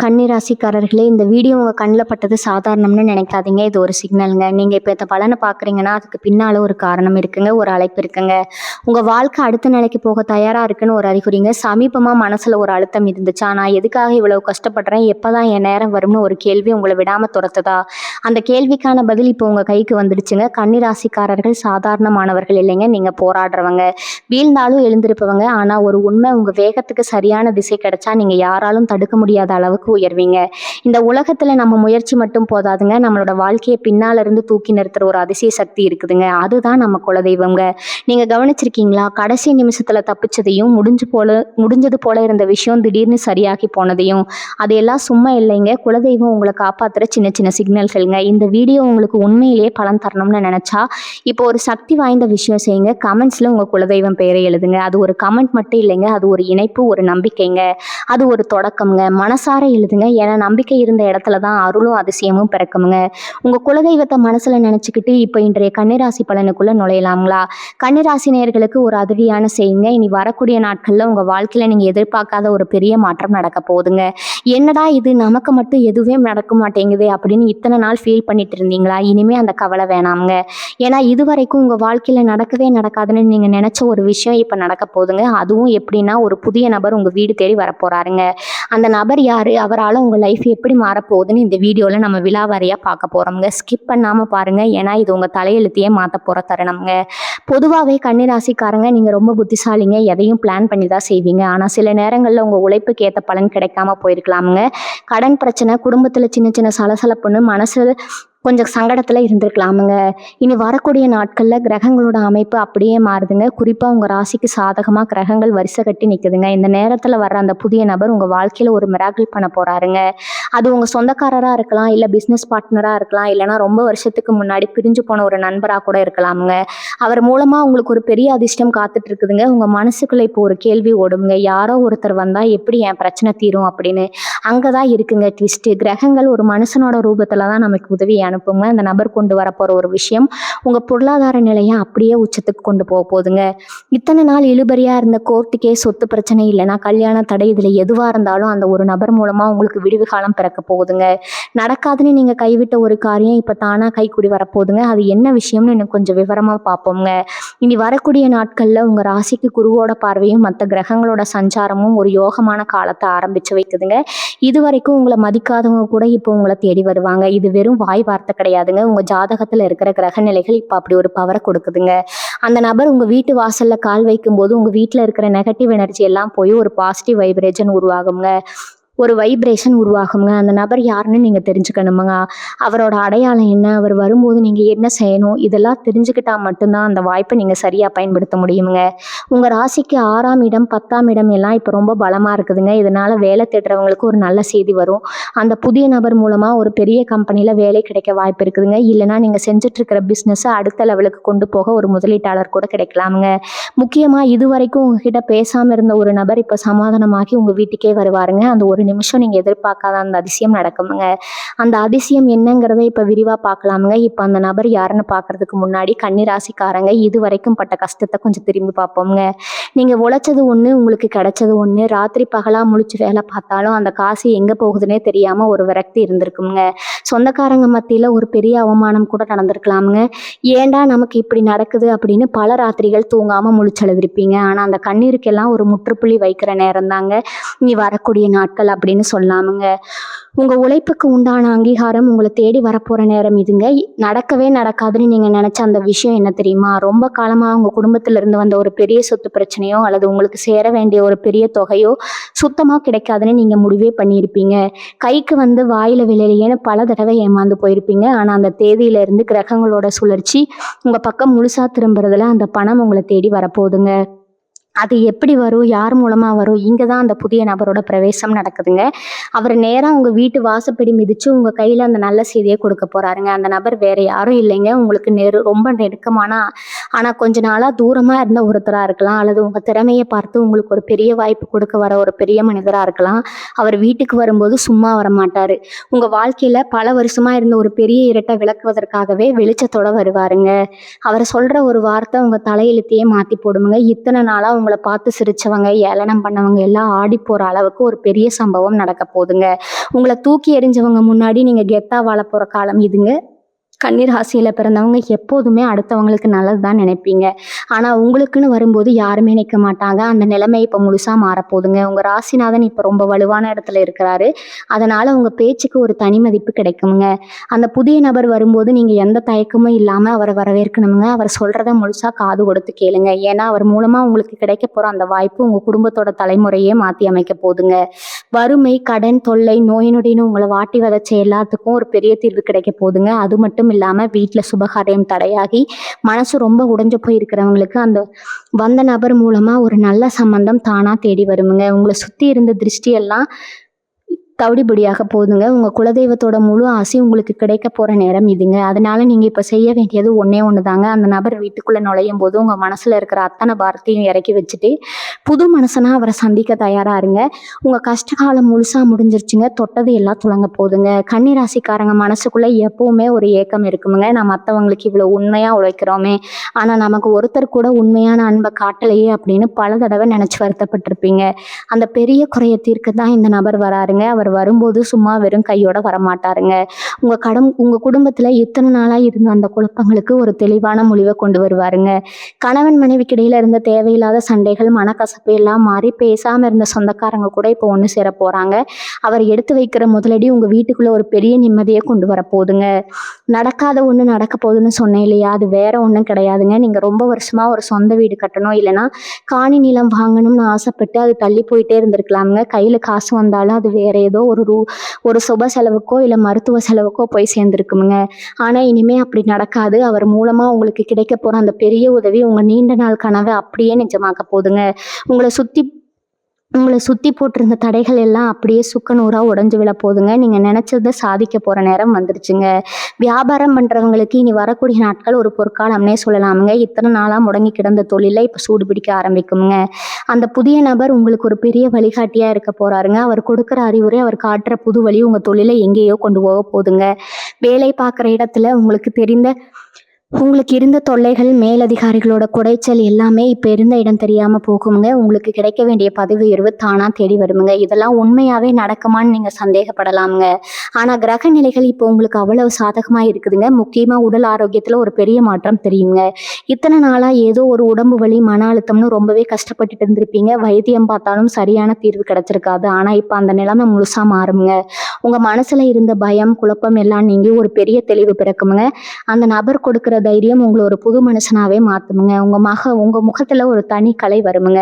கன்னிராசிக்காரர்களே, இந்த வீடியோ உங்க கண்ல பட்டது சாதாரணம்னு நினைக்காதீங்க. இது ஒரு சிக்னல்ங்க. நீங்க இப்ப இந்த பலன பார்க்குறீங்கன்னா, அதுக்கு பின்னால ஒரு காரணம் இருக்குங்க. ஒரு அழைப்பு இருக்குங்க. உங்க வாழ்க்கை அடுத்த நிலைக்கு போக தயாரா இருக்குன்னு ஒரு அறிகுறிங்க. சமீபமா மனசுல ஒரு அழுத்தம் இருந்துச்சா? நான் எதுக்காக இவ்வளவு கஷ்டப்படுறேன்? எப்பதான் என் நேரம் வரும்னு ஒரு கேள்வி உங்கள விடாம துரத்துதா? அந்த கேள்விக்கான பதில் இப்போ உங்க கைக்கு வந்துடுச்சுங்க. கன்னிராசிக்காரர்கள் சாதாரணமானவர்கள் இல்லைங்க. நீங்க போராடுறவங்க. வீழ்ந்தாலும் எழுந்திருப்பவங்க. ஆனா ஒரு உண்மை, உங்க வேகத்துக்கு சரியான திசை கிடைச்சா நீங்க யாராலும் தடுக்க முடியாத அளவுக்கு உயர்வீங்க. இந்த உலகத்துல நம்ம முயற்சி மட்டும் போதாதுங்க. நம்மளோட வாழ்க்கையை பின்னால இருந்து தூக்கி நிறுத்துற ஒரு அதிசய சக்தி இருக்குதுங்க. அதுதான் நம்ம குலதெய்வங்க. நீங்க கவனிச்சிருக்கீங்களா? கடைசி நிமிஷத்துல தப்பிச்சதையும், முடிஞ்சது போல இருந்த விஷயம் திடீர்னு சரியாகி போனதையும். அதையெல்லாம் சும்மா இல்லைங்க. குலதெய்வம் உங்களை காப்பாத்துற சின்ன சின்ன சிக்னல்கள்ங்க. இந்த வீடியோ உங்களுக்கு உண்மையிலேயே பலன் தரணும்னு நினைச்சா இப்போ ஒரு சக்தி வாய்ந்த விஷயம் செய்யுங்க. கமெண்ட்ஸ்ல உங்க குலதெய்வம் பெயரை எழுதுங்க. அது ஒரு கமெண்ட் மட்டும் இல்லைங்க. அது ஒரு இணைப்பு, ஒரு நம்பிக்கைங்க. அது ஒரு தொடக்கம்ங்க. மனசார எழுதுங்க. ஏன்னா நம்பிக்கை இருந்த இடத்துல தான் அருளும் அதிசயமும் பிறக்குமுங்க. உங்க குலதெய்வத்தை மனசுல நினைச்சுக்கிட்டு இப்ப இன்றைய கன்னிராசி பலனுக்குள்ள நுழையலாங்களா? கன்னிராசி நேயர்களுக்கு ஒரு அதிர்ச்சியான செய்யுங்க. இனி வரக்கூடிய நாட்கள்ல உங்க வாழ்க்கையில நீங்க எதிர்பார்க்காத ஒரு பெரிய மாற்றம் நடக்க போகுதுங்க. என்னடா இது, நமக்கு மட்டும் எதுவுமே நடக்க மாட்டேங்குது அப்படின்னு இத்தனை நாள் ஃபீல் பண்ணிட்டு இருந்தீங்களா? இனிமே அந்த கவலை வேணாமுங்க. ஏன்னா இதுவரைக்கும் உங்க வாழ்க்கையில நடக்கவே நடக்காதுன்னு நீங்க நினைச்ச ஒரு விஷயம் இப்ப நடக்க போகுதுங்க. அதுவும் எப்படின்னா, ஒரு புதிய நபர் உங்க வீடு தேடி வரப்போறாருங்க. அந்த நபர் யாரு? அவரால் உங்க லைஃப் எப்படி மாறப்போகுதுன்னு இந்த வீடியோவில் நம்ம விலாவாரியாக பார்க்க போகிறோம்ங்க. ஸ்கிப் பண்ணாமல் பாருங்கள். ஏன்னா இது உங்கள் தலையெழுத்தையே மாற்ற போகிற தருணம்ங்க. பொதுவாகவே கன்னிராசிக்காரங்க, நீங்கள் ரொம்ப புத்திசாலிங்க. எதையும் பிளான் பண்ணி தான் செய்வீங்க. ஆனால் சில நேரங்களில் உங்கள் உழைப்புக்கு ஏற்ற பலன் கிடைக்காம போயிருக்கலாமுங்க. கடன் பிரச்சனை, குடும்பத்தில் சின்ன சின்ன சலசலப்புன்னு மனசு கொஞ்சம் சங்கடத்தில் இருந்திருக்கலாமுங்க. இனி வரக்கூடிய நாட்களில் கிரகங்களோட அமைப்பு அப்படியே மாறுதுங்க. குறிப்பாக உங்கள் ராசிக்கு சாதகமாக கிரகங்கள் வரிசை கட்டி நிற்குதுங்க. இந்த நேரத்தில் வர்ற அந்த புதிய நபர் உங்கள் வாழ்க்கையில் ஒரு மிராக்கிள் பண்ண போகிறாருங்க. அது உங்கள் சொந்தக்காரராக இருக்கலாம், இல்லை பிஸ்னஸ் பார்ட்னராக இருக்கலாம், இல்லைனா ரொம்ப வருஷத்துக்கு முன்னாடி பிரிஞ்சு போன ஒரு நண்பராக கூட இருக்கலாமுங்க. அவர் மூலமாக உங்களுக்கு ஒரு பெரிய அதிர்ஷ்டம் காத்துட்டு இருக்குதுங்க. உங்கள் மனசுக்குள்ளே இப்போ ஒரு கேள்வி ஓடுங்க. யாரோ ஒருத்தர் வந்தால் எப்படி என் பிரச்சனை தீரும் அப்படின்னு. அங்கே தான் இருக்குங்க ட்விஸ்ட்டு. கிரகங்கள் ஒரு மனுஷனோட ரூபத்தில் தான் நமக்கு உதவி அனுப்புங்க. அந்த நபர் கொண்டு வரப்போகிற ஒரு விஷயம் உங்கள் பொருளாதார நிலையை அப்படியே உச்சத்துக்கு கொண்டு போக போகுதுங்க. இத்தனை நாள் இழுபறியாக இருந்த கோர்ட்டு கேஸ், சொத்து பிரச்சனை, இல்லைனா கல்யாண தடை, இதில் எதுவாக இருந்தாலும் அந்த ஒரு நபர் மூலமாக உங்களுக்கு விடிவு காலம் பிறக்க போகுதுங்க. நடக்காதுன்னு நீங்கள் கைவிட்ட ஒரு காரியம் இப்போ தானாக கைக்கூடி வரப்போகுதுங்க. அது என்ன விஷயம்னு இன்னும் கொஞ்சம் விவரமாக பார்ப்போங்க. இனி வரக்கூடிய நாட்களில் உங்கள் ராசிக்கு குருவோட பார்வையும் மற்ற கிரகங்களோட சஞ்சாரமும் ஒரு யோகமான காலத்தை ஆரம்பித்து வைக்குதுங்க. இது வரைக்கும் உங்களை மதிக்காதவங்க கூட இப்போ உங்களை தேடி வருவாங்க. இது வெறும் வாய் வார்த்தை கிடையாதுங்க. உங்க ஜாதகத்துல இருக்கிற கிரக நிலைகள் இப்ப அப்படி ஒரு பவரை கொடுக்குதுங்க. அந்த நபர் உங்க வீட்டு வாசல்ல கால் வைக்கும் போது உங்க வீட்டுல இருக்கிற நெகட்டிவ் எனர்ஜி எல்லாம் போய் ஒரு பாசிட்டிவ் வைப்ரேஷன் உருவாகுங்க. அந்த நபர் யாருன்னு நீங்கள் தெரிஞ்சுக்கணுமுங்க. அவரோட அடையாளம் என்ன, அவர் வரும்போது நீங்கள் என்ன செய்யணும், இதெல்லாம் தெரிஞ்சுக்கிட்டா மட்டும்தான் அந்த வாய்ப்பை நீங்கள் சரியாக பயன்படுத்த முடியுமுங்க. உங்கள் ராசிக்கு 6ஆம் இடம், 10ஆம் இடம் எல்லாம் இப்போ ரொம்ப பலமாக இருக்குதுங்க. இதனால் வேலை தேடுறவங்களுக்கு ஒரு நல்ல செய்தி வரும். அந்த புதிய நபர் மூலமாக ஒரு பெரிய கம்பெனியில் வேலை கிடைக்க வாய்ப்பு இருக்குதுங்க. இல்லைனா நீங்கள் செஞ்சிட்ருக்கிற பிஸ்னஸை அடுத்த லெவலுக்கு கொண்டு போக ஒரு முதலீட்டாளர் கூட கிடைக்கலாமுங்க. முக்கியமாக இதுவரைக்கும் உங்ககிட்ட பேசாமல் இருந்த ஒரு நபர் இப்போ சமாதானமாகி உங்கள் வீட்டுக்கே வருவாருங்க. அந்த ஒரு நிமிஷம் நீங்க எதிர்பார்க்காத அந்த அதிசயம் நடக்குமுங்க. அந்த அதிசயம் என்னங்கிறத இப்ப விரிவா பார்க்கலாமுங்க. இப்ப அந்த நபர் யாருன்னு பார்க்கறதுக்கு முன்னாடி கன்னிராசிக்காரங்க இது வரைக்கும் பட்ட கஷ்டத்தை கொஞ்சம் திரும்பி பார்ப்போம்ங்க. நீங்க உழைச்சது ஒண்ணு, உங்களுக்கு கிடைச்சது ஒண்ணு. ராத்திரி பகலா முழிச்சு வேலை பார்த்தாலும் அந்த காசு எங்க போகுதுன்னே தெரியாம ஒரு விரக்தி இருந்திருக்குங்க. சொந்தக்காரங்க மத்தியில ஒரு பெரிய அவமானம் கூட நடந்திருக்கலாமுங்க. ஏண்டா நமக்கு இப்படி நடக்குது அப்படின்னு பல ராத்திரிகள் தூங்காம முழிச்செழுதிருப்பீங்க. ஆனா அந்த கண்ணீருக்கெல்லாம் ஒரு முற்றுப்புள்ளி வைக்கிற நேரம் தாங்க நீ வரக்கூடிய நாட்கள் அப்படின்னு சொல்லாமுங்க. உங்க உழைப்புக்கு உண்டான அங்கீகாரம் உங்களை தேடி வரப்போற நேரம் இதுங்க. நடக்கவே நடக்காதுன்னு நீங்க நினைச்ச அந்த விஷயம் என்ன தெரியுமா? ரொம்ப காலமா உங்க குடும்பத்துல இருந்து வந்த ஒரு பெரிய சொத்து பிரச்சனையோ அல்லது உங்களுக்கு சேர வேண்டிய ஒரு பெரிய தொகையோ சுத்தமா கிடைக்காதுன்னு நீங்க முடிவே பண்ணியிருப்பீங்க. கைக்கு வந்து வாயில விளையிலேன்னு பல தடவை ஏமாந்து போயிருப்பீங்க. ஆனா அந்த தேதியில இருந்து கிரகங்களோட சுழற்சி உங்க பக்கம் முழுசா திரும்புறதுல அந்த பணம் உங்களை தேடி வரப்போகுதுங்க. அது எப்படி வரும், யார் மூலமாக வரும்? இங்கே தான் அந்த புதிய நபரோட பிரவேசம் நடக்குதுங்க. அவர் நேராக உங்கள் வீட்டு வாசப்படி மிதித்து உங்கள் கையில் அந்த நல்ல செய்தியை கொடுக்க போகிறாருங்க. அந்த நபர் வேறு யாரும் இல்லைங்க, உங்களுக்கு ரொம்ப நெருக்கமான ஆனால் கொஞ்ச நாளாக தூரமாக இருந்த ஒருத்தராக இருக்கலாம், அல்லது உங்கள் திறமையை பார்த்து உங்களுக்கு ஒரு பெரிய வாய்ப்பு கொடுக்க வர ஒரு பெரிய மனிதராக இருக்கலாம். அவர் வீட்டுக்கு வரும்போது சும்மா வரமாட்டார். உங்கள் வாழ்க்கையில் பல வருஷமாக இருந்த ஒரு பெரிய இருட்டை விளக்குவதற்காகவே வெளிச்சத்தோடு வருவாருங்க. அவர் சொல்கிற ஒரு வார்த்தை உங்கள் தலையெழுத்தையே மாற்றி போடுங்க. இத்தனை நாளாக உங்கள பார்த்து சிரிச்சவங்க, ஏளனம் பண்ணவங்க எல்லாம் ஆடி போற அளவுக்கு ஒரு பெரிய சம்பவம் நடக்க போதுங்க. உங்கள தூக்கி எறிஞ்சவங்க முன்னாடி நீங்க கெத்தா வாழப் போற காலம் இதுங்க. கன்னி ராசியில பிறந்தவங்க எப்போதுமே அடுத்தவங்களுக்கு நல்லது தான் நினைப்பீங்க. ஆனா உங்களுக்குன்னு வரும்போது யாருமே நிக்க மாட்டாங்க. அந்த நிலைமை இப்ப முழுசா மாறப்போகுதுங்க. உங்க ராசிநாதன் இப்ப ரொம்ப வலுவான இடத்துல இருக்கிறாரு. அதனால உங்க பேச்சுக்கு ஒரு தனி மதிப்பு கிடைக்குமுங்க. அந்த புதிய நபர் வரும்போது நீங்க எந்த தயக்கமும் இல்லாம அவர வரவேற்கணுமுங்க. அவர் சொல்றத முழுசா காது கொடுத்து கேளுங்க. ஏன்னா அவர் மூலமா உங்களுக்கு கிடைக்க போற அந்த வாய்ப்பு உங்க குடும்பத்தோட தலைமுறையே மாத்தி அமைக்க போகுதுங்க. வறுமை, கடன் தொல்லை, நோய் நொடின்னு உங்கள வாட்டி வதைச்ச எல்லாத்துக்கும் ஒரு பெரிய தீர்வு கிடைக்க போகுதுங்க. அது மட்டும் இல்லாம வீட்ல சுபகாரியம் தடையாகி மனசு ரொம்ப உடைஞ்சு போயிருக்கிறவங்களுக்கு அந்த வந்த நபர் மூலமா ஒரு நல்ல சம்பந்தம் தானா தேடி வருமுங்க. உங்கள சுத்தி இருந்த திருஷ்டி எல்லாம் தவிடுபடியாக போகுதுங்க. உங்க குலதெய்வத்தோட முழு ஆசையும் உங்களுக்கு கிடைக்க போற நேரம் இதுங்க. அதனால நீங்க இப்ப செய்ய வேண்டியது ஒண்ணே ஒண்ணுதாங்க. அந்த நபர் வீட்டுக்குள்ள நுழையும் போது உங்க மனசுல இருக்கிற அத்தனை பாரத்தையும் இறக்கி வச்சுட்டு புது மனுஷனா அவரை சந்திக்க தயாரா இருங்க. உங்க கஷ்டகாலம் முழுசா முடிஞ்சிருச்சுங்க. தொட்டது எல்லாம் துலங்க போகுதுங்க. கன்னி ராசிக்காரங்க மனசுக்குள்ள எப்பவுமே ஒரு ஏக்கம் இருக்குமுங்க. நான் மத்தவங்களுக்கு இவ்வளவு உண்மையா உழைக்கிறோமே, ஆனா நமக்கு ஒருத்தர் கூட உண்மையான அன்பை காட்டலையே அப்படின்னு பல தடவை நினைச்சு வருத்தப்பட்டிருப்பீங்க. அந்த பெரிய குறைய தீர்க்க தான் இந்த நபர் வராருங்க. அவர் வரும்போது சும்மா வெறும் கையோட வரமாட்டாருங்க. உங்க குடும்பத்துல இத்தனை நாளா இருந்த அந்த குழப்பங்களுக்கு ஒரு தெளிவான முடிவை கொண்டு வருவாருங்க. கணவன் மனைவிக்கு இடையில இருந்த தேவையில்லாத சண்டைகள், மனக்கசப்பு எல்லாம் மாறி பேசாம இருந்த சொந்தக்காரங்க கூட இப்போ ஒண்ணு சேர போறாங்க. அவர் எடுத்து வைக்கிற முதலடி உங்க வீட்டுக்குள்ள ஒரு பெரிய நிம்மதியை கொண்டு வர போகுதுங்க. நடக்காத ஒண்ணு நடக்க போகுதுன்னு சொன்னேன் இல்லையா, அது வேற ஒண்ணும் கிடையாதுங்க. நீங்க ரொம்ப வருஷமா ஒரு சொந்த வீடு கட்டணும், இல்லைன்னா காணி நிலம் வாங்கணும்னு ஆசைப்பட்டு அது தள்ளி போயிட்டே இருந்திருக்கலாமுங்க. கையில காசு வந்தாலும் அது வேற ஏதோ ஒரு சுப செலவுக்கோ இல்ல மருத்துவ செலவுக்கோ போய் சேர்ந்திருக்குமுங்க. ஆனா இனிமே அப்படி நடக்காது. அவர் மூலமா உங்களுக்கு கிடைக்க போற அந்த பெரிய உதவி உங்க நீண்ட நாள் கனவை அப்படியே நிஜமாக்க போகுதுங்க. உங்களை சுத்தி உங்களை சுத்தி போட்டிருந்த தடைகள் எல்லாம் அப்படியே சுக்கு நூறா உடைஞ்சு விழ போகுதுங்க. நீங்க நினைச்சதை சாதிக்க போற நேரம் வந்துருச்சுங்க. வியாபாரம் பண்றவங்களுக்கு இனி வரக்கூடிய நாட்கள் ஒரு பொற்காலம்னே சொல்லலாமுங்க. இத்தனை நாளா முடங்கி கிடந்த தொழிலை இப்ப சூடு பிடிக்க ஆரம்பிக்குங்க. அந்த புதிய நபர் உங்களுக்கு ஒரு பெரிய வழிகாட்டியா இருக்க போறாருங்க. அவர் கொடுக்குற அறிவுரை, அவர் காட்டுற புது வழி உங்க தொழிலை எங்கேயோ கொண்டு போக போகுதுங்க. வேலை பார்க்குற இடத்துல உங்களுக்கு இருந்த தொல்லைகள், மேலதிகாரிகளோட குடைச்சல் எல்லாமே இப்ப இருந்த இடம் தெரியாம போகுமுங்க. உங்களுக்கு கிடைக்க வேண்டிய பதவி உயர்வு தானா தேடி வருமுங்க. இதெல்லாம் உண்மையாவே நடக்குமான்னு நீங்க சந்தேகப்படலாமுங்க. ஆனா கிரக நிலைகள் இப்போ உங்களுக்கு அவ்வளவு சாதகமா இருக்குதுங்க. முக்கியமா உடல் ஆரோக்கியத்துல ஒரு பெரிய மாற்றம் தெரியுங்க. இத்தனை நாளா ஏதோ ஒரு உடம்பு வலி, மன அழுத்தம்னு ரொம்பவே கஷ்டப்பட்டுட்டு இருந்திருப்பீங்க. வைத்தியம் பார்த்தாலும் சரியான தீர்வு கிடைச்சிருக்காது. ஆனா இப்ப அந்த நிலைமை முழுசா மாறுமுங்க. உங்க மனசுல இருந்த பயம், குழப்பம் எல்லாம் நீங்கி ஒரு பெரிய தெளிவு பிறக்குமுங்க. அந்த நபர் கொடுக்கிற தைரியம் உங்களை ஒரு புது மனுஷனாவே மாத்துமுங்க. உங்க முகத்துல ஒரு தனி கலை வருமுங்க.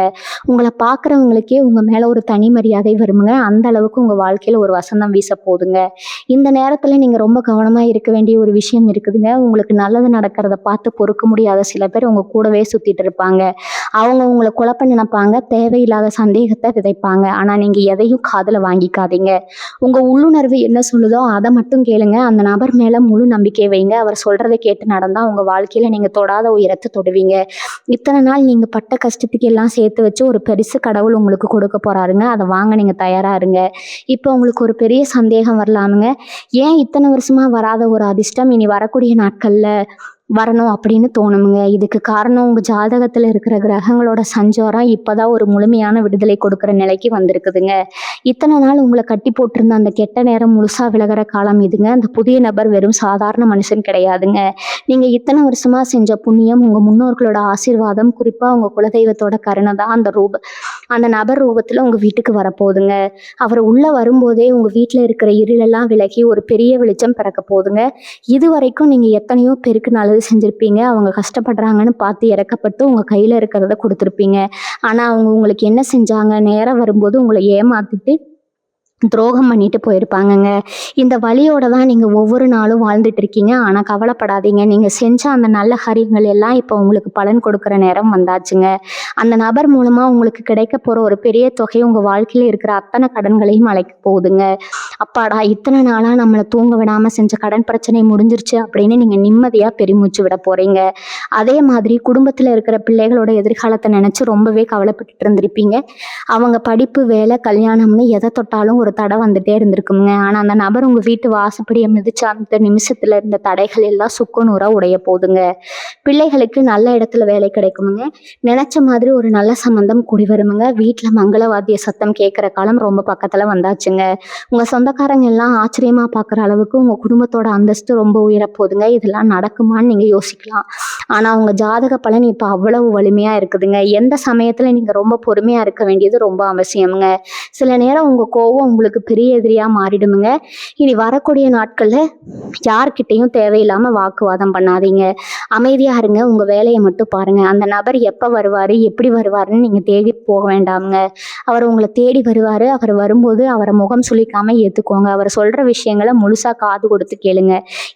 உங்களை பார்க்குறவங்களுக்கே உங்க மேல ஒரு தனி மரியாதை வருமுங்க. அந்த அளவுக்கு உங்க வாழ்க்கையில ஒரு வசந்தம் வீச போகுதுங்க. இந்த நேரத்துல நீங்க ரொம்ப கவனமா இருக்க வேண்டிய ஒரு விஷயம் இருக்குதுங்க. உங்களுக்கு நல்லது நடக்கிறத பார்த்து பொறுக்க முடியாத சில பேர் உங்க கூடவே சுத்திட்டு இருப்பாங்க. அவங்க உங்களை குழப்ப நினைப்பாங்க, தேவையில்லாத சந்தேகத்தை விதைப்பாங்க. ஆனா நீங்க எதையும் காதுல வாங்கிக்காதீங்க. உங்க உள்ளுணர்வு என்ன சொல்லுதோ அதை மட்டும் கேளுங்க. அந்த நபர் மேல முழு நம்பிக்கை வைங்க. அவர் சொல்றதை கேட்டு நடந்தா உங்க வாழ்க்கையில நீங்க தொடாத உயரத்தை தொடுவீங்க. இத்தனை நாள் நீங்க பட்ட கஷ்டத்துக்கு எல்லாம் சேர்த்து வச்சு ஒரு பெருசு கடவுள் உங்களுக்கு கொடுக்க போறாருங்க. அதை வாங்க நீங்க தயாரா இருங்க. இப்போ உங்களுக்கு ஒரு பெரிய சந்தேகம் வரலாமுங்க. ஏன் இத்தனை வருஷமா வராத ஒரு அதிர்ஷ்டம் இனி வரக்கூடிய நாட்கள்ல வரணும் அப்படின்னு தோணுமுங்க. இதுக்கு காரணம் உங்க ஜாதகத்துல இருக்கிற கிரகங்களோட சஞ்சாரம் இப்பதான் ஒரு முழுமையான விடுதலை கொடுக்கிற நிலைக்கு வந்திருக்குதுங்க. இத்தனை நாள் உங்களை கட்டி போட்டிருந்த அந்த கெட்ட நேரம் முழுசா விலகிற காலம் இதுங்க. அந்த புதிய நபர் வெறும் சாதாரண மனுஷன் கிடையாதுங்க. நீங்க இத்தனை வருஷமா செஞ்ச புண்ணியம், உங்க முன்னோர்களோட ஆசீர்வாதம், குறிப்பா உங்க குலதெய்வத்தோட கருணை தான் அந்த நபர் ரூபத்துல உங்க வீட்டுக்கு வரப்போகுதுங்க. அவர் உள்ள வரும்போதே உங்க வீட்டுல இருக்கிற இருளெல்லாம் விலகி ஒரு பெரிய வெளிச்சம் பிறக்க போகுதுங்க. இது வரைக்கும் நீங்க எத்தனையோ பேருக்கு நல்லது செஞ்சிருப்பீங்க. அவங்க கஷ்டப்படுறாங்கன்னு பார்த்து இறக்கப்பட்டு உங்க கையில இருக்கிறத கொடுத்துருப்பீங்க. ஆனா அவங்க உங்களுக்கு என்ன செஞ்சாங்க? நேரம் வரும்போது உங்களை ஏமாத்திட்டு துரோகம் பண்ணிட்டு போயிருப்பாங்கங்க. இந்த வலியோட தான் நீங்க ஒவ்வொரு நாளும் வாழ்ந்துட்டு இருக்கீங்க. ஆனா கவலைப்படாதீங்க. நீங்க செஞ்ச அந்த நல்ல காரியங்கள் எல்லாம் இப்போ உங்களுக்கு பலன் கொடுக்கிற நேரம் வந்தாச்சுங்க. அந்த நபர் மூலமா உங்களுக்கு கிடைக்க போற ஒரு பெரிய தொகை உங்க வாழ்க்கையில இருக்கிற அத்தனை கடன்களையும் அழைக்க போகுதுங்க. அப்பாடா, இத்தனை நாளா நம்மளை தூங்க விடாம செஞ்ச கடன் பிரச்சனை முடிஞ்சிருச்சு அப்படின்னு நீங்க நிம்மதியா பெருமூச்சு விட போறீங்க. அதே மாதிரி குடும்பத்துல இருக்கிற பிள்ளைகளோட எதிர்காலத்தை நினைச்சு ரொம்பவே கவலைப்பட்டுட்டு இருந்திருப்பீங்க. அவங்க படிப்பு, வேலை, கல்யாணம்னு எதை தொட்டாலும் ஒரு ஒரு தடை வந்துட்டே இருந்திருக்குங்க. ஆனா அந்த நபர் உங்க வீட்டு வாசப்படியை மிதிச்ச அந்த நிமிஷத்துல இருந்த தடைகள் எல்லாம் சுக்குநூறா உடைய போகுதுங்க. பிள்ளைகளுக்கு நல்ல இடத்துல வேலை கிடைக்குமுங்க. நினைச்ச மாதிரி ஒரு நல்ல சம்பந்தம் கூடி வருமுங்க. வீட்டுல மங்களவாத்திய சத்தம் கேட்கிற காலம் ரொம்ப பக்கத்துல வந்தாச்சுங்க. உங்க சொந்தக்காரங்க எல்லாம் ஆச்சரியமா பாக்குற அளவுக்கு உங்க குடும்பத்தோட அந்தஸ்து ரொம்ப உயரப்போகுதுங்க. இதெல்லாம் நடக்குமான்னு நீங்க யோசிக்கலாம். ஆனா உங்க ஜாதக பலன் இப்ப அவ்வளவு வலிமையா இருக்குதுங்க. எந்த சமயத்துல நீங்க ரொம்ப பொறுமையா இருக்க வேண்டியது ரொம்ப அவசியமுங்க. சில நேரம் உங்க கோவம் உங்களுக்கு பெரிய எதிரியா மாறிடுமுங்க. இனி வரக்கூடிய நாட்கள்ல யார்கிட்டயும் தேவையில்லாம வாக்குவாதம் பண்ணாதீங்க. அமைதியா இருங்க. உங்க வேலையை மட்டும் பாருங்க. அந்த நபர் எப்ப வருவாரு, எப்படி வருவாருன்னு நீங்க தேடி போக வேண்டாமுங்க. அவர் உங்களை தேடி வருவாரு. அவர் வரும்போது அவரை முகம் சுளிக்காம ஏத்துக்கோங்க. அவர் சொல்ற விஷயங்களை முழுசா காது கொடுத்து கேளுங்க.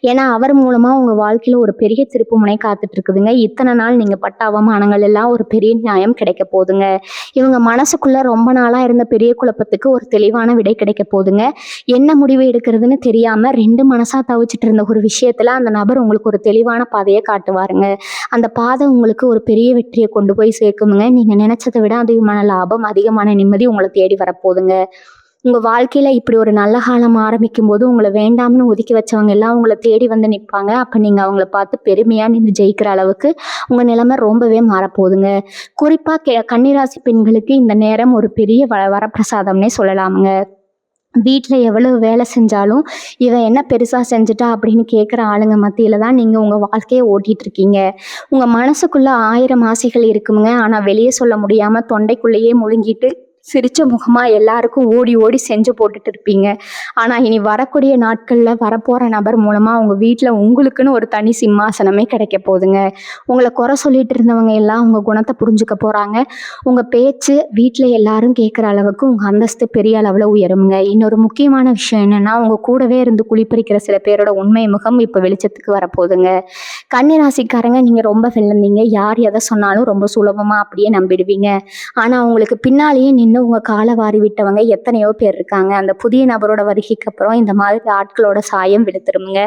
ஏன்னா அவர் மூலமா உங்க வாழ்க்கையில ஒரு பெரிய திருப்பு முனை காத்துட்டு இருக்குதுங்க. இத்தனை நாள் நீங்க பட்ட அவமானங்கள் எல்லாம் ஒரு பெரிய நியாயம் கிடைக்க போகுதுங்க. இவங்க மனசுக்குள்ள ரொம்ப நாளா இருந்த பெரிய குழப்பத்துக்கு ஒரு தெளிவான விடை கிடைக்க போகுதுங்க. என்ன முடிவு எடுக்கிறதுன்னு தெரியாம ரெண்டு மனசா தவிச்சிட்டு இருந்த ஒரு விஷயத்துல அந்த நபர் உங்களுக்கு ஒரு தெளிவான பாதையை காட்டுவாருங்க. அந்த பாதை உங்களுக்கு ஒரு பெரிய வெற்றியை கொண்டு போய் சேர்க்குமுங்க. நீங்க நினைச்சதை விட அதிகமான லாபம், அதிகமான நிம்மதி உங்களை தேடி வரப்போகுதுங்க. உங்க வாழ்க்கையில இப்படி ஒரு நல்ல காலம் ஆரம்பிக்கும் போது உங்களை வேண்டாம்னு ஒதுக்கி வச்சவங்க எல்லாம் உங்களை தேடி வந்து நிற்பாங்க. அப்ப நீங்க அவங்கள பார்த்து பெருமையா நின்று ஜெயிக்கிற அளவுக்கு உங்க நிலைமை ரொம்பவே மாறப்போகுதுங்க. குறிப்பா கன்னிராசி பெண்களுக்கு இந்த நேரம் ஒரு பெரிய வரப்பிரசாதம்னே சொல்லலாமுங்க. வீட்டில் எவ்வளவு வேலை செஞ்சாலும் இவன் என்ன பெருசாக செஞ்சுட்டா அப்படின்னு கேட்குற ஆளுங்க மத்தியில தான் நீங்கள் உங்கள் வாழ்க்கையை ஓட்டிகிட்டு இருக்கீங்க. உங்கள் மனசுக்குள்ளே 1000 ஆசைகள் இருக்குங்க. ஆனால் வெளியே சொல்ல முடியாமல் தொண்டைக்குள்ளேயே முழுங்கிட்டு சிரிச்ச முகமா எல்லாருக்கும் ஓடி ஓடி செஞ்சு போட்டுட்டு இருப்பீங்க. ஆனா இனி வரக்கூடிய நாட்கள்ல வரப்போற நபர் மூலமா உங்க வீட்டுல உங்களுக்குன்னு ஒரு தனி சிம்மாசனமே கிடைக்க போகுதுங்க. உங்களை குறை சொல்லிட்டு இருந்தவங்க எல்லாம் உங்க குணத்தை புரிஞ்சுக்க போறாங்க. உங்க பேச்சு வீட்டுல எல்லாரும் கேட்குற அளவுக்கு உங்க அந்தஸ்து பெரிய அளவுல உயருங்க. இன்னொரு முக்கியமான விஷயம் என்னன்னா, உங்க கூடவே இருந்து குளிப்பறிக்கிற சில பேரோட உண்மை முகம் இப்ப வெளிச்சத்துக்கு வரப்போகுதுங்க. கன்னிராசிக்காரங்க, நீங்க ரொம்ப வெள்ளந்தீங்க. யார் எதை சொன்னாலும் ரொம்ப சுலபமா அப்படியே நம்பிடுவீங்க. ஆனா உங்களுக்கு பின்னாலேயே இன்னும் உங்க காலை வாரி விட்டவங்க எத்தனையோ பேர் இருக்காங்க. அந்த புதிய நபரோட வருகைக்கு அப்புறம் இந்த மாதிரி ஆட்களோட சாயம் விழுத்துருமுங்க.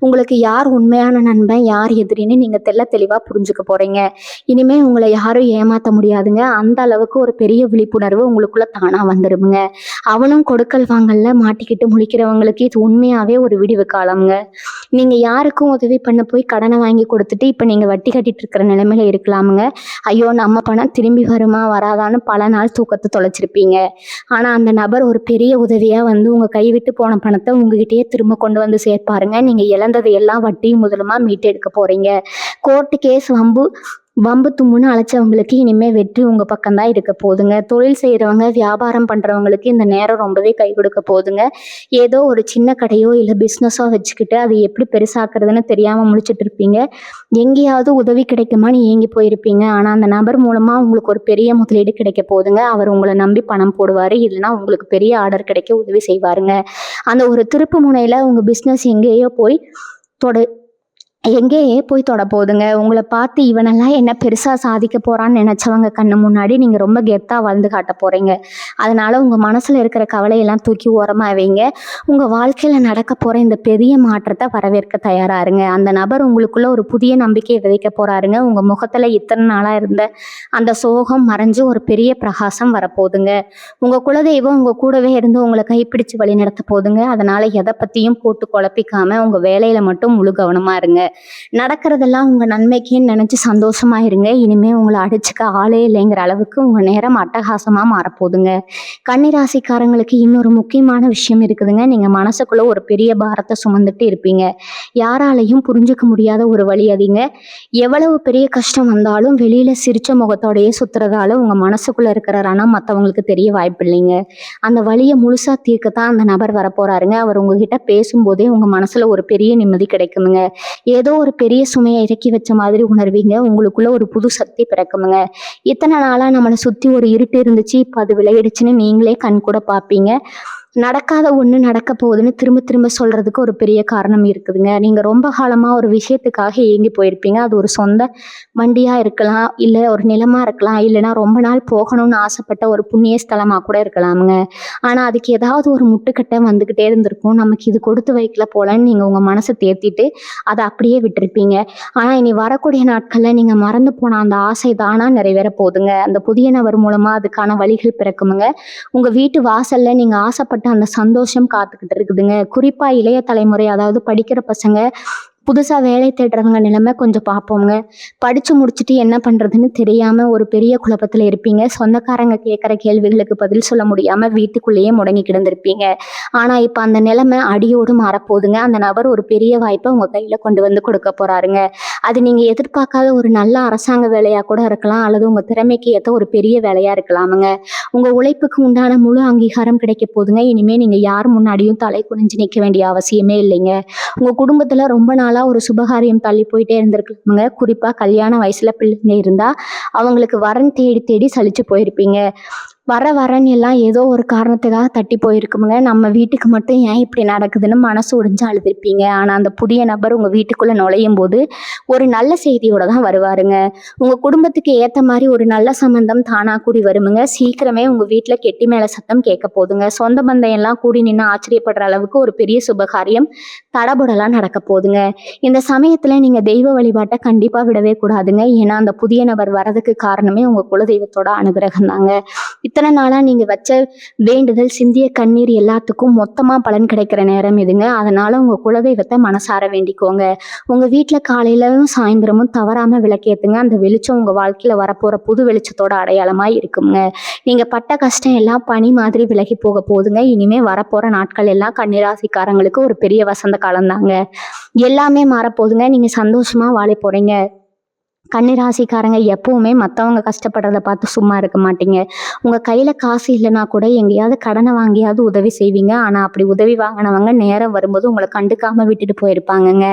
உங்களுக்கு யார் உண்மையான நண்பன், யார் எதிரின்னு நீங்க தெளிவா புரிஞ்சுக்க போறீங்க. இனிமே உங்களை யாரும் ஏமாத்த முடியாதுங்க. அந்த அளவுக்கு ஒரு பெரிய விழிப்புணர்வு உங்களுக்குள்ள தானா வந்துருமுங்க. அவனும் கொடுக்கல் வாங்கல்ல மாட்டிக்கிட்டு முழிக்கிறவங்களுக்கு இது உண்மையாவே ஒரு விடிவு காலம்ங்க. நீங்க யாருக்கும் உதவி பண்ண போய் கடனை வாங்கி கொடுத்துட்டு இப்ப நீங்க வட்டி கட்டிட்டு இருக்கிற நிலைமையில இருக்கலாமுங்க. ஐயோ நம்ம பணம் திரும்பி வருமா வராதான்னு பல நாள் தூக்கத்தை தொலைச்சிருப்பீங்க. ஆனா அந்த நபர் ஒரு பெரிய உதவியா வந்து உங்க கைவிட்டு போன பணத்தை உங்ககிட்டயே திரும்ப கொண்டு வந்து சேர்ப்பாருங்க. நீங்க இழந்தது எல்லாம் வட்டியும் முதலுமா மீட்டு எடுக்க போறீங்க. கோர்ட்டு கேஸ் வம்பு தும்முன்னு அழைச்சவங்களுக்கு இனிமே வெற்றி உங்க பக்கம்தான் இருக்க போகுதுங்க. தொழில் செய்யறவங்க, வியாபாரம் பண்றவங்களுக்கு இந்த நேரம் ரொம்பவே கை கொடுக்க போகுதுங்க. ஏதோ ஒரு சின்ன கடையோ இல்லை பிஸ்னஸோ வச்சுக்கிட்டு அது எப்படி பெருசாக்குறதுன்னு தெரியாம முழிச்சிட்டு இருப்பீங்க. எங்கேயாவது உதவி கிடைக்குமான்னு ஏங்கி போயிருப்பீங்க. ஆனா அந்த நபர் மூலமா உங்களுக்கு ஒரு பெரிய முதலீடு கிடைக்க போகுதுங்க. அவர் உங்களை நம்பி பணம் போடுவாரு. இல்லைன்னா உங்களுக்கு பெரிய ஆர்டர் கிடைக்க உதவி செய்வாருங்க. அந்த ஒரு திருப்பு முனையில உங்க பிஸ்னஸ் எங்கேயே போய் தொட போகுதுங்க. உங்களை பார்த்து இவனெல்லாம் என்ன பெருசா சாதிக்க போறான்னு நினைச்சவங்க கண்ணு முன்னாடி நீங்க ரொம்ப கெத்தா வாழ்ந்து காட்ட போறீங்க. அதனால உங்க மனசுல இருக்கிற கவலையெல்லாம் தூக்கி ஓரமா வைங்க. உங்க வாழ்க்கையில நடக்க போற இந்த பெரிய மாற்றத்தை வரவேற்க தயாரா இருங்க. அந்த நபர் உங்களுக்குள்ள ஒரு புதிய நம்பிக்கையை விதைக்க போறாருங்க. உங்க முகத்துல இத்தனை நாளா இருந்த அந்த சோகம் மறைஞ்சு ஒரு பெரிய பிரகாசம் வரப்போகுதுங்க. உங்க குலதெய்வம் உங்க கூடவே இருந்து உங்களை கைப்பிடிச்சு வழி நடத்த போகுதுங்க. அதனால எதை பத்தியும் போட்டு குழப்பிக்காம உங்க வேலையில மட்டும் முழு கவனமா இருங்க. நடக்கிறதெல்லாம் உங்க நன்மைக்குன்னு நினைச்சு சந்தோஷமா இருங்க. இனிமே உங்களை அடிச்சுக்க ஆளே இல்லைங்கிற அளவுக்கு உங்க நேரம் அட்டகாசமா மாறப்போகுதுங்க. கன்னிராசிக்காரங்களுக்கு இன்னொரு முக்கியமான விஷயம் இருக்குதுங்க. நீங்க மனசுக்குள்ள ஒரு பெரிய பாரத்தை சுமந்துட்டு இருப்பீங்க. யாராலையும் புரிஞ்சுக்க முடியாத ஒரு வழி அதிங்க. எவ்வளவு பெரிய கஷ்டம் வந்தாலும் வெளியில சிரிச்ச முகத்தோடையே சுத்துறதால உங்க மனசுக்குள்ள இருக்கிற ரணம் மற்றவங்களுக்கு தெரிய வாய்ப்பு இல்லைங்க. அந்த வழியை முழுசா தீர்க்கத்தான் அந்த நபர் வரப்போறாருங்க. அவர் உங்ககிட்ட பேசும்போதே உங்க மனசுல ஒரு பெரிய நிம்மதி கிடைக்குமுங்க. ஏதோ ஒரு பெரிய சுமையை இறக்கி வச்ச மாதிரி உணர்வீங்க. உங்களுக்குள்ள ஒரு புது சக்தி பிறக்குமுங்க. இத்தனை நாளா நம்மளை சுத்தி ஒரு இருட்டு இருந்துச்சு, இப்ப அது விளையிடுச்சுன்னு நீங்களே கண் கூட பார்ப்பீங்க. நடக்காத ஒண்ணு நடக்க போகுதுன்னு திரும்ப திரும்ப சொல்றதுக்கு ஒரு பெரிய காரணம் இருக்குதுங்க. நீங்க ரொம்ப காலமா ஒரு விஷயத்துக்காக ஏங்கி போயிருப்பீங்க. அது ஒரு சொந்த வண்டியா இருக்கலாம், இல்ல ஒரு நிலமா இருக்கலாம், இல்லைன்னா ரொம்ப நாள் போகணும்னு ஆசைப்பட்ட ஒரு புண்ணிய ஸ்தலமா கூட இருக்கலாமுங்க. ஆனா அதுக்கு ஏதாவது ஒரு முட்டுக்கட்டை வந்துகிட்டே இருந்திருக்கும். நமக்கு இது கொடுத்து வைக்கல போலன்னு நீங்க உங்க மனசை தேத்திட்டு அதை அப்படியே விட்டுருப்பீங்க. ஆனா இனி வரக்கூடிய நாட்கள்ல நீங்க மறந்து போன அந்த ஆசை தானா நிறைவேற போகுதுங்க. அந்த புதிய நபர் மூலமா அதுக்கான வழிகள் பிறக்குமுங்க. உங்க வீட்டு வாசல்ல நீங்க ஆசைப்பட்ட அவங்களுக்கு அந்த சந்தோஷம் காத்துக்கிட்டு இருக்குதுங்க. குறிப்பா இளைய தலைமுறை, அதாவது படிக்கிற பசங்க, புதுசா வேலை தேடுறவங்க நிலைமை கொஞ்சம் பார்ப்போங்க. படிச்சு முடிச்சுட்டு என்ன பண்றதுன்னு தெரியாம ஒரு பெரிய குழப்பத்துல இருப்பீங்க. சொந்தக்காரங்க கேட்குற கேள்விகளுக்கு பதில் சொல்ல முடியாம வீட்டுக்குள்ளேயே முடங்கி கிடந்திருப்பீங்க. ஆனா இப்ப அந்த நிலைமை அடியோடு மாறப்போகுதுங்க. அந்த நபர் ஒரு பெரிய வாய்ப்பை உங்க கையில கொண்டு வந்து கொடுக்க போறாருங்க. அது நீங்க எதிர்பார்க்காத ஒரு நல்ல அரசாங்க வேலையா கூட இருக்கலாம், அல்லது உங்க திறமைக்கு ஏற்ற ஒரு பெரிய வேலையா இருக்கலாமுங்க. உங்க உழைப்புக்கு உண்டான முழு அங்கீகாரம் கிடைக்க போகுதுங்க. இனிமே நீங்க யார் முன்னாடியும் தலை குனிஞ்சு நிற்க வேண்டிய அவசியமே இல்லைங்க. உங்க குடும்பத்துல ரொம்ப நாளா ஒரு சுபகாரியம் தள்ளி போயிட்டே இருந்திருக்குங்க. குறிப்பா கல்யாண வயசுல பிள்ளைங்க இருந்தா அவங்களுக்கு வரன் தேடி தேடி சலிச்சு போயிருப்பீங்க. வரன் எல்லாம் ஏதோ ஒரு காரணத்துக்காக தட்டி போயிருக்குமுங்க. நம்ம வீட்டுக்கு மட்டும் ஏன் இப்படி நடக்குதுன்னு மனசு உடைஞ்சு அழுதுருப்பீங்க. ஆனா அந்த புதிய நபர் உங்க வீட்டுக்குள்ள நுழையும் போது ஒரு நல்ல செய்தியோட தான் வருவாருங்க. உங்க குடும்பத்துக்கு ஏத்த மாதிரி ஒரு நல்ல சம்பந்தம் தானா கூடி வருமுங்க. சீக்கிரமே உங்க வீட்டுல கெட்டி மேல சத்தம் கேட்க போகுதுங்க. சொந்த பந்தம் எல்லாம் கூடி நின்று ஆச்சரியப்படுற அளவுக்கு ஒரு பெரிய சுபகாரியம் தடபுடலா நடக்க போகுதுங்க. இந்த சமயத்துல நீங்க தெய்வ வழிபாட்டை கண்டிப்பா விடவே கூடாதுங்க. ஏன்னா அந்த புதிய நபர் வரதுக்கு காரணமே உங்க குலதெய்வத்தோட அனுகிரகம் தாங்க. இத்தனை நாளா நீங்க வச்ச வேண்டுதல், சிந்திய கண்ணீர் எல்லாத்துக்கும் மொத்தமா பலன் கிடைக்கிற நேரம் இதுங்க. அதனால உங்க குலதெய்வத்தை மனசார வேண்டிக்கோங்க. உங்க வீட்டுல காலையிலும் சாயந்தரமும் தவறாம விளக்கேத்துங்க. அந்த வெளிச்சம் உங்க வாழ்க்கையில வரப்போற புது வெளிச்சத்தோட அடையாளமா இருக்குங்க. நீங்க பட்ட கஷ்டம் எல்லாம் பனி மாதிரி விலகி போக போகுதுங்க. இனிமே வரப்போற நாட்கள் எல்லாம் கன்னிராசிக்காரங்களுக்கு ஒரு பெரிய வசந்த காலம் தாங்க. எல்லாமே மாறப்போகுதுங்க. நீங்க சந்தோஷமா வாழ போறீங்க. கன்னிராசிக்காரங்க எப்பவுமே மற்றவங்க கஷ்டப்படுறத பார்த்து சும்மா இருக்க மாட்டீங்க. உங்கள் கையில் காசு இல்லைன்னா கூட எங்கேயாவது கடனை வாங்கியாவது உதவி செய்வீங்க. ஆனால் அப்படி உதவி வாங்கினவங்க நேரம் வரும்போது உங்களை கண்டுக்காமல் விட்டுட்டு போயிருப்பாங்கங்க.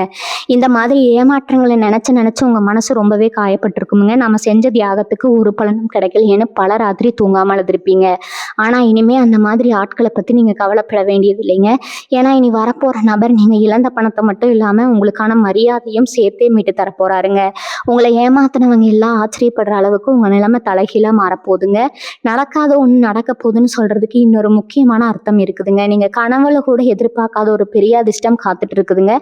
இந்த மாதிரி ஏமாற்றங்களை நினச்சி உங்கள் மனசு ரொம்பவே காயப்பட்டிருக்குமுங்க. நம்ம செஞ்ச தியாகத்துக்கு ஒரு பலனும் கிடைக்கலையேன்னு பல ராத்திரி தூங்காமல் அழுதுருப்பீங்க. ஆனால் இனிமேல் அந்த மாதிரி ஆட்களை பற்றி நீங்கள் கவலைப்பட வேண்டியது இல்லைங்க. ஏன்னா இனி வரப்போகிற நபர் நீங்கள் இழந்த பணத்தை மட்டும் இல்லாமல் உங்களுக்கான மரியாதையும் சேர்த்தே மீட்டு தரப்போகிறாருங்க. உங்களை ஏமாத்தினவங்க எல்லாம் ஆச்சரியப்படுற அளவுக்கு உங்க நிலைமை தலைகீழா மாறப்போகுதுங்க. நடக்காத ஒண்ணு நடக்க போகுதுன்னு சொல்றதுக்கு இன்னொரு முக்கியமான அர்த்தம் இருக்குதுங்க. நீங்க கனவுல கூட எதிர்பார்க்காத ஒரு பெரிய அதிர்ஷ்டம் காத்துட்டு இருக்குதுங்க.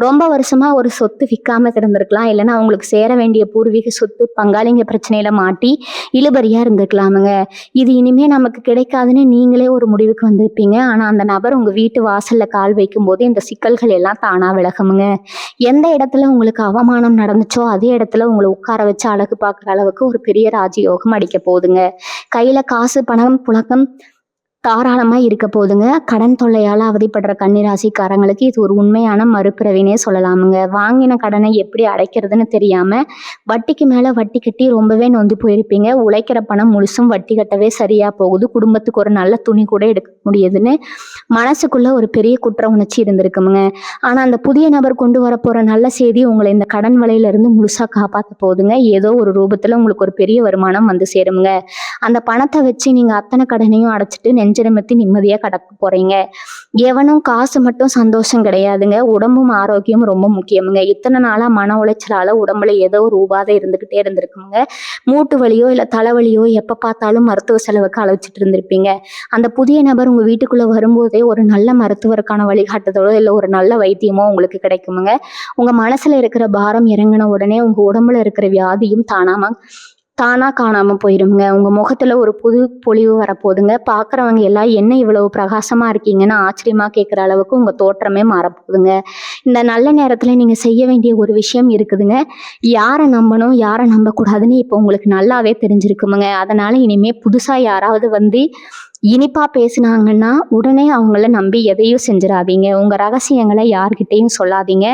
ரொம்ப வருஷமா ஒரு சொத்து விற்காம கிடந்திருக்கலாம், இல்லைன்னா அவங்களுக்கு சேர வேண்டிய பூர்வீக சொத்து பங்காளிங்க பிரச்சனையில மாட்டி இழுபறியா இருந்திருக்கலாமுங்க. இது இனிமே நமக்கு கிடைக்காதுன்னு நீங்களே ஒரு முடிவுக்கு வந்திருப்பீங்க. ஆனா அந்த நபர் உங்க வீட்டு வாசல்ல கால் வைக்கும் போது இந்த சிக்கல்கள் எல்லாம் தானா விலகுமுங்க. எந்த இடத்துல உங்களுக்கு அவமானம் நடந்துச்சோ அதே இடத்துல உங்களை உட்கார வச்சு அழகு பார்க்குற அளவுக்கு ஒரு பெரிய ராஜயோகம் அடிக்க போகுதுங்க. கையில காசு, பணம், புழக்கம் தாராளமா இருக்க போகுதுங்க. கடன் தொல்லையால அவதிப்படுற கன்னிராசிக்காரங்களுக்கு இது ஒரு உண்மையான மறுபிறவினே சொல்லலாமுங்க. வாங்கின கடனை எப்படி அடைக்கிறதுன்னு தெரியாம வட்டிக்கு மேல வட்டி கட்டி ரொம்பவே நொந்து போயிருப்பீங்க. உழைக்கிற பணம் முழுசும் வட்டி கட்டவே சரியா போகுது. குடும்பத்துக்கு ஒரு நல்ல துணி கூட எடுக்க முடியுதுன்னு மனசுக்குள்ள ஒரு பெரிய குற்ற உணர்ச்சி இருந்திருக்குமுங்க. ஆனா அந்த புதிய நபர் கொண்டு வர போற நல்ல செய்தி உங்களை இந்த கடன் வலையில இருந்து முழுசா காப்பாற்ற போகுதுங்க. ஏதோ ஒரு ரூபத்துல உங்களுக்கு ஒரு பெரிய வருமானம் வந்து சேருமுங்க. அந்த பணத்தை வச்சு நீங்க அத்தனை கடனையும் அடைச்சிட்டு நெஞ்சிரமத்தி நிம்மதியா கடக்க போறீங்க. எவனும் காசு மட்டும் சந்தோஷம் கிடையாதுங்க. உடம்பும் ஆரோக்கியமும் ரொம்ப முக்கியமுங்க. இத்தனை நாளா மன உளைச்சலால உடம்புல ஏதோ ஒரு உபாதை இருந்துகிட்டே இருந்திருக்குங்க. மூட்டு வலியோ இல்ல தலைவலியோ எப்ப பார்த்தாலும் மருத்துவ செலவுக்கு அழைச்சிட்டு இருந்திருப்பீங்க. அந்த புதிய நபர் உங்க வீட்டுக்குள்ள வரும்போதே ஒரு நல்ல மருத்துவருக்கான வழிகாட்டுதலோ இல்ல ஒரு நல்ல வைத்தியமோ உங்களுக்கு கிடைக்குமுங்க. உங்க மனசுல இருக்கிற பாரம் இறங்கின உடனே உங்க உடம்புல இருக்கிற வியாதியும் தானா காணாம போயிருங்க. உங்க முகத்துல ஒரு புது பொலிவு வரப்போகுதுங்க. பாக்குறவங்க எல்லாம் என்ன இவ்வளவு பிரகாசமா இருக்கீங்கன்னு ஆச்சரியமா கேட்குற அளவுக்கு உங்க தோற்றமே மாறப்போகுதுங்க. இந்த நல்ல நேரத்துல நீங்க செய்ய வேண்டிய ஒரு விஷயம் இருக்குதுங்க. யாரை நம்பணும் யாரை நம்பக்கூடாதுன்னு இப்போ உங்களுக்கு நல்லாவே தெரிஞ்சிருக்குமுங்க. அதனால இனிமே புதுசா யாராவது வந்து இனிப்பா பேசினாங்கன்னா உடனே அவங்கள நம்பி எதையும் செஞ்சிடாதீங்க. உங்க ரகசியங்களை யார்கிட்டையும் சொல்லாதீங்க.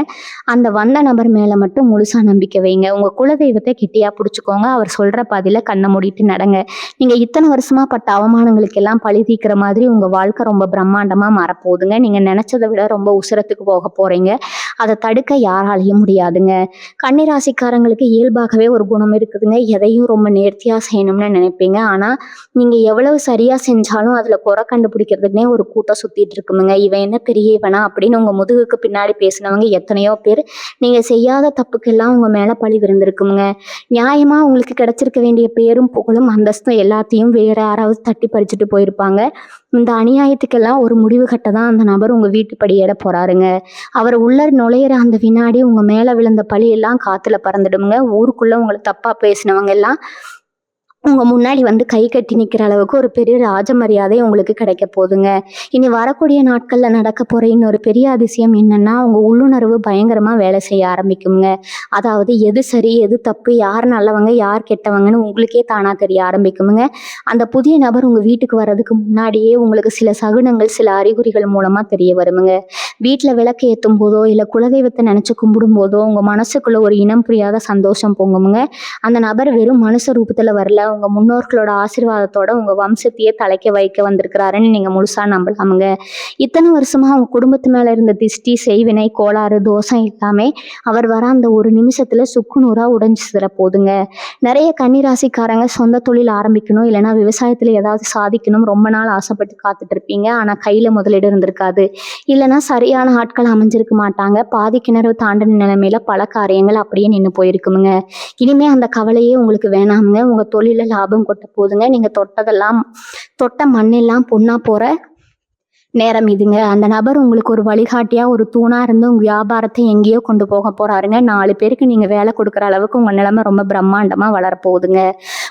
அந்த வந்த நபர் மேல மட்டும் முழுசா நம்பிக்கை வைங்க. உங்க குலதெய்வத்தை கெட்டியா பிடிச்சுக்கோங்க. அவர் சொல்ற பாதியில கண்ணை மூடிட்டு நடங்க. நீங்க இத்தனை வருஷமா பட்ட அவமானங்களுக்கு எல்லாம் பழி தீர்க்கிற மாதிரி உங்க வாழ்க்கை ரொம்ப பிரம்மாண்டமா மாறப்போகுதுங்க. நீங்க நினைச்சதை விட ரொம்ப உசரத்துக்கு போக போறீங்க. அதை தடுக்க யாராலையும் முடியாதுங்க. கன்னிராசிக்காரங்களுக்கு இயல்பாகவே ஒரு குணம் இருக்குதுங்க. எதையும் ரொம்ப நேர்த்தியா செய்யணும்னு நினைப்பீங்க. ஆனா நீங்க எவ்வளவு சரியா செஞ்சாலும் அதுல குறை கண்டுபிடிக்கிறதுக்குனே ஒரு கூட்டம் சுத்திட்டு இருக்குமுங்க. இவன் என்ன பெரிய இவனா அப்படின்னு உங்க முதுகுக்கு பின்னாடி பேசினவங்க எத்தனையோ பேர் நீங்க செய்யாத தப்புக்கெல்லாம் உங்க மேல பழி விழுந்திருக்குமுங்க. நியாயமா உங்களுக்கு கிடைச்சிருக்க வேண்டிய பேரும் புகழும் அந்தஸ்தும் எல்லாத்தையும் வேற யாராவது தட்டி பறிச்சுட்டு போயிருப்பாங்க. இந்த அநியாயத்துக்கெல்லாம் ஒரு முடிவு கட்ட தான் அந்த நபர் உங்க வீட்டு படியேற போறாருங்க. அவர் உள்ள நுழையிற அந்த வினாடி உங்க மேல விழுந்த பழி எல்லாம் காத்துல பறந்துடுமுங்க. ஊருக்குள்ள உங்களை தப்பா பேசினவங்க எல்லாம் உங்க முன்னாடி வந்து கை கட்டி நிக்கிற அளவுக்கு ஒரு பெரிய ராஜ மரியாதை உங்களுக்கு கிடைக்க போகுதுங்க. இனி வரக்கூடிய நாட்கள்ல நடக்க போற இன்னொரு பெரிய அதிசயம் என்னன்னா, உங்க உள்ளுணர்வு பயங்கரமா வேலை செய்ய ஆரம்பிக்குங்க. அதாவது எது சரி, எது தப்பு, யார் நல்லவங்க, யார் கெட்டவங்கன்னு உங்களுக்கே தானா தெரிய ஆரம்பிக்குமுங்க. அந்த புதிய நபர் உங்க வீட்டுக்கு வர்றதுக்கு முன்னாடியே உங்களுக்கு சில சகுனங்கள், சில அறிகுறிகள் மூலமா தெரிய வருமுங்க. வீட்ல விளக்கு ஏத்தும் போதோ, இல்ல குலதெய்வத்த நினைச்சு கும்பிடும் போதோ, உங்க மனசுக்குள்ள ஒரு இனம் புரியாத சந்தோஷம் பொங்குமுங்க. அந்த நபர் வெறும் மனுஷ ரூபத்துல வரல, உங்க முன்னோர்களோட ஆசீர்வாதத்தோட உங்க வம்சத்தையே தலைக்க வைக்க வந்திருக்கிறாருன்னு நீங்க முழுசா நம்பலாமுங்க. இத்தனை வருஷமா உங்க குடும்பத்து மேல இருந்த திஷ்டி, செய்வினை, கோளாறு, தோஷம் எல்லாமே அவர் வர அந்த ஒரு நிமிஷத்துல சுக்குநூறா உடைஞ்சு சிதற போதுங்க. நிறைய கன்னிராசிக்காரங்க சொந்த தொழில் ஆரம்பிக்கணும், இல்லைன்னா விவசாயத்துல ஏதாவது சாதிக்கணும் ரொம்ப நாள் ஆசைப்பட்டு காத்துட்டு இருப்பீங்க. ஆனா கையில முதலீடு இருந்திருக்காது, இல்லைன்னா சரியான ஆட்கள் அமைஞ்சிருக்க மாட்டாங்க. பாதி கிணறு தாண்டின நிலைமையில பல காரியங்கள் அப்படியே நின்று போயிருக்குமுங்க. இனிமே அந்த கவலையே உங்களுக்கு வேணாமுங்க. உங்க தொழில லாபம் கொட்ட போதுங்க. நீங்க தொட்ட மண்ணெல்லாம் பொண்ணா போற நேரம் இதுங்க. அந்த நபர் உங்களுக்கு ஒரு வழிகாட்டியா, ஒரு தூணா இருந்து உங்க வியாபாரத்தை எங்கேயோ கொண்டு போக போறாருங்க. 4 பேருக்கு நீங்க வேலை கொடுக்குற அளவுக்கு உங்க நிலைமை ரொம்ப பிரம்மாண்டமா வளரப்போகுதுங்க.